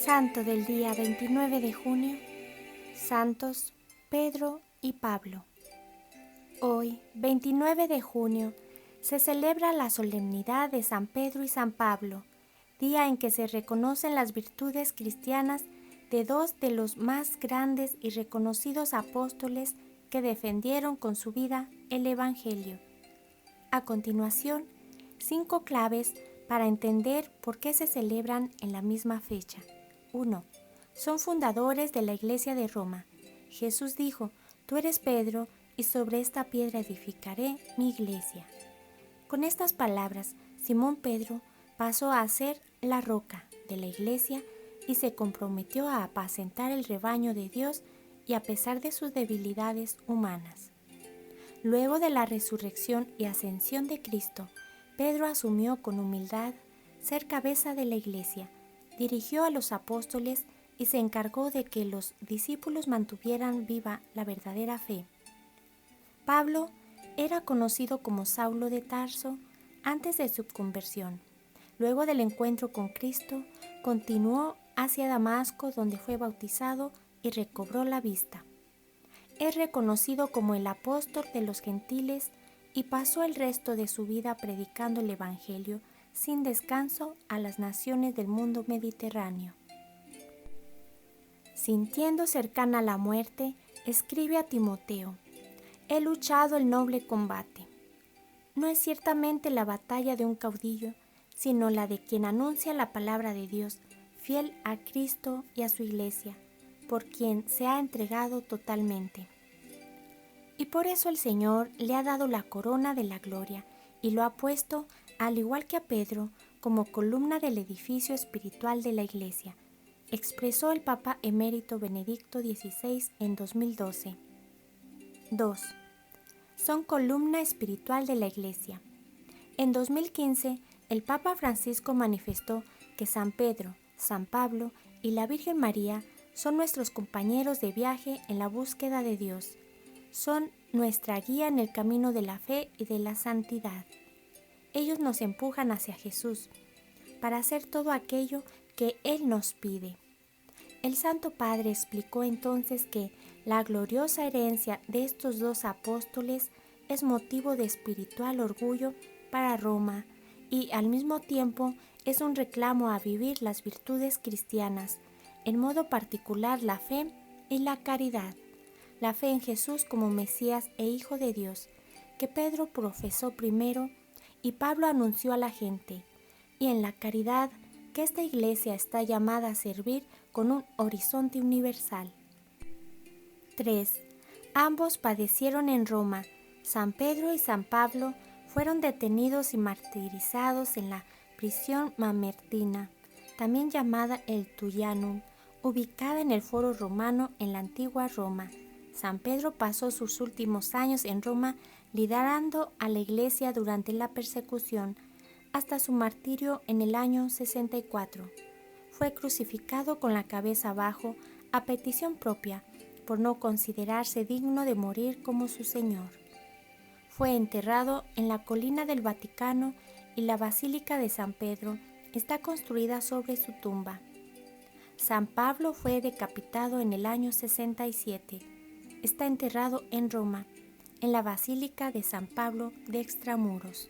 Santo del día 29 de junio, Santos Pedro y Pablo. Hoy, 29 de junio, se celebra la solemnidad de San Pedro y San Pablo, día en que se reconocen las virtudes cristianas de dos de los más grandes y reconocidos apóstoles que defendieron con su vida el Evangelio. A continuación, 5 claves para entender por qué se celebran en la misma fecha. 1. Son fundadores de la Iglesia de Roma. Jesús dijo: «Tú eres Pedro, y sobre esta piedra edificaré mi iglesia». Con estas palabras, Simón Pedro pasó a ser la roca de la iglesia y se comprometió a apacentar el rebaño de Dios y a pesar de sus debilidades humanas. Luego de la resurrección y ascensión de Cristo, Pedro asumió con humildad ser cabeza de la iglesia, dirigió a los apóstoles y se encargó de que los discípulos mantuvieran viva la verdadera fe. Pablo era conocido como Saulo de Tarso antes de su conversión. Luego del encuentro con Cristo, continuó hacia Damasco, donde fue bautizado y recobró la vista. Es reconocido como el apóstol de los gentiles y pasó el resto de su vida predicando el Evangelio sin descanso a las naciones del mundo mediterráneo. Sintiendo cercana la muerte, escribe a Timoteo: «He luchado el noble combate». No es ciertamente la batalla de un caudillo, sino la de quien anuncia la palabra de Dios, fiel a Cristo y a su iglesia, por quien se ha entregado totalmente. Y por eso el Señor le ha dado la corona de la gloria y lo ha puesto, al igual que a Pedro, como columna del edificio espiritual de la iglesia, expresó el Papa emérito Benedicto XVI en 2012. 2. Son columna espiritual de la iglesia. En 2015, el Papa Francisco manifestó que San Pedro, San Pablo y la Virgen María son nuestros compañeros de viaje en la búsqueda de Dios. Son nuestra guía en el camino de la fe y de la santidad. Ellos nos empujan hacia Jesús para hacer todo aquello que Él nos pide. El Santo Padre explicó entonces que la gloriosa herencia de estos dos apóstoles es motivo de espiritual orgullo para Roma y al mismo tiempo es un reclamo a vivir las virtudes cristianas, en modo particular la fe y la caridad. La fe en Jesús como Mesías e Hijo de Dios, que Pedro profesó primero y Pablo anunció a la gente, y en la caridad que esta iglesia está llamada a servir con un horizonte universal. 3. Ambos padecieron en Roma. San Pedro y San Pablo fueron detenidos y martirizados en la prisión mamertina, también llamada el Tullianum, ubicada en el Foro Romano en la antigua Roma. San Pedro pasó sus últimos años en Roma liderando a la iglesia durante la persecución, hasta su martirio en el año 64. Fue crucificado con la cabeza abajo a petición propia, por no considerarse digno de morir como su Señor. Fue enterrado en la colina del Vaticano y la Basílica de San Pedro está construida sobre su tumba. San Pablo fue decapitado en el año 67. Está enterrado en Roma, en la Basílica de San Pablo de Extramuros.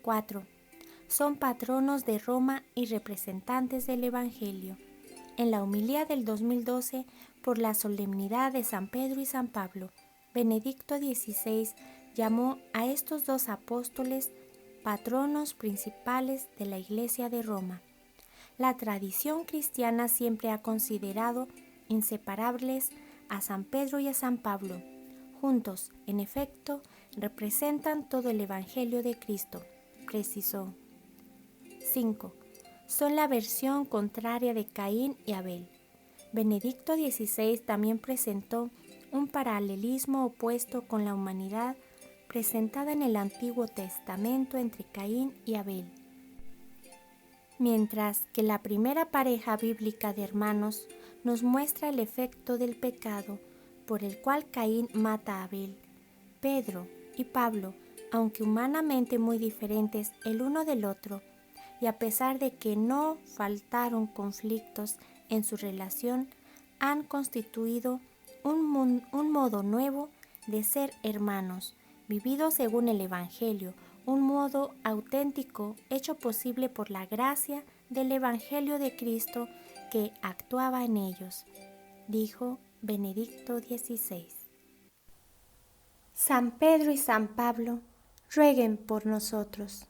4. Son patronos de Roma y representantes del Evangelio. En la homilía del 2012 por la solemnidad de San Pedro y San Pablo, Benedicto XVI llamó a estos dos apóstoles patronos principales de la Iglesia de Roma. La tradición cristiana siempre ha considerado inseparables a San Pedro y a San Pablo. Juntos, en efecto, representan todo el Evangelio de Cristo, precisó. 5. Son la versión contraria de Caín y Abel. Benedicto XVI también presentó un paralelismo opuesto con la humanidad presentada en el Antiguo Testamento entre Caín y Abel. Mientras que la primera pareja bíblica de hermanos nos muestra el efecto del pecado por el cual Caín mata a Abel, Pedro y Pablo, aunque humanamente muy diferentes el uno del otro, y a pesar de que no faltaron conflictos en su relación, han constituido un modo nuevo de ser hermanos, vivido según el Evangelio, un modo auténtico hecho posible por la gracia del Evangelio de Cristo que actuaba en ellos, dijo Benedicto XVI. San Pedro y San Pablo rueguen por nosotros.